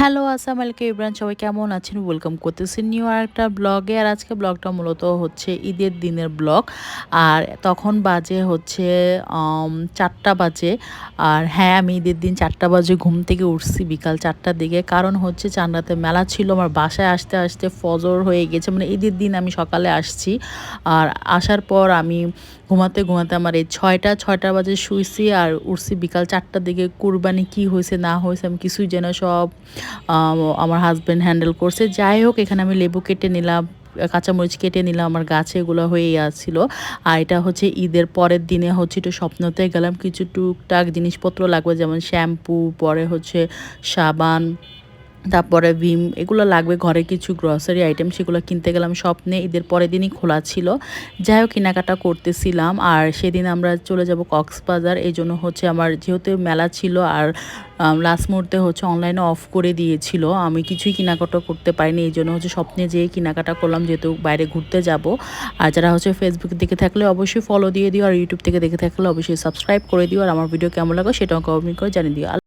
Hello, আসসালামু আলাইকুম everyone, সবাই কেমন আছেন? ওয়েলকাম করতেছি নিউ আরেকটা ব্লগে। আর আজকে ব্লগটা মূলত হচ্ছে ঈদের দিনের ব্লগ। আর তখন বাজে হচ্ছে ৪টা বাজে। আর হ্যাঁ, আমি ঈদের দিন ৪টা বাজে ঘুম থেকে উঠছি বিকাল ৪টার দিকে। কারণ হচ্ছে চান্দাতে মেলা ছিল, আমার বাসায় আসতে আসতে ফজর হয়ে গেছে। মানে ঈদের দিন আমি সকালে আসছি। আর আসার পর আমি ঘুমাতে ঘুমাতে আমার এই ৬টা বাজে শুইছি আর উঠছি বিকাল ৪টার দিকে। কুরবানি কি হয়েছে না হয়েছে আমি কিছুই যেন সব আমার হাজব্যান্ড হ্যান্ডেল করছে। যাই হোক, এখানে আমি লেবু কেটে নিলাম, কাঁচামরিচ কেটে নিলাম, আমার গাছে এগুলো হয়েই আসছিল। আর এটা হচ্ছে ঈদের পরের দিনে হচ্ছে একটু স্বপ্নতে গেলাম, কিছু টুকটাক জিনিসপত্র লাগবে, যেমন শ্যাম্পু, পরে হচ্ছে সাবান, তারপরে ভিম, এগুলো লাগবে ঘরে, কিছু গ্রসারি আইটেম, সেগুলো কিনতে গেলাম স্বপ্নে। ঈদের পরের দিনই খোলা ছিল। যাই হোক, কেনাকাটা করতেছিলাম। আর সেদিন আমরা চলে যাব কক্সবাজার। এই জন্য হচ্ছে আমার যেহেতু মেলা ছিল আর লাস্ট মুহূর্তে হচ্ছে অনলাইনে অফ করে দিয়েছিল, আমি কিছুই কেনাকাটা করতে পারিনি। এই জন্য হচ্ছে স্বপ্নে যেয়ে কেনাকাটা করলাম, যেহেতু বাইরে ঘুরতে যাব। আর যারা হচ্ছে ফেসবুক দেখে থাকলে অবশ্যই ফলো দিয়ে দিও, আর ইউটিউব থেকে দেখে থাকলে অবশ্যই সাবস্ক্রাইব করে দিও। আর আমার ভিডিও কেমন লাগো সেটাও কমেন্ট করে জানিয়ে দিও।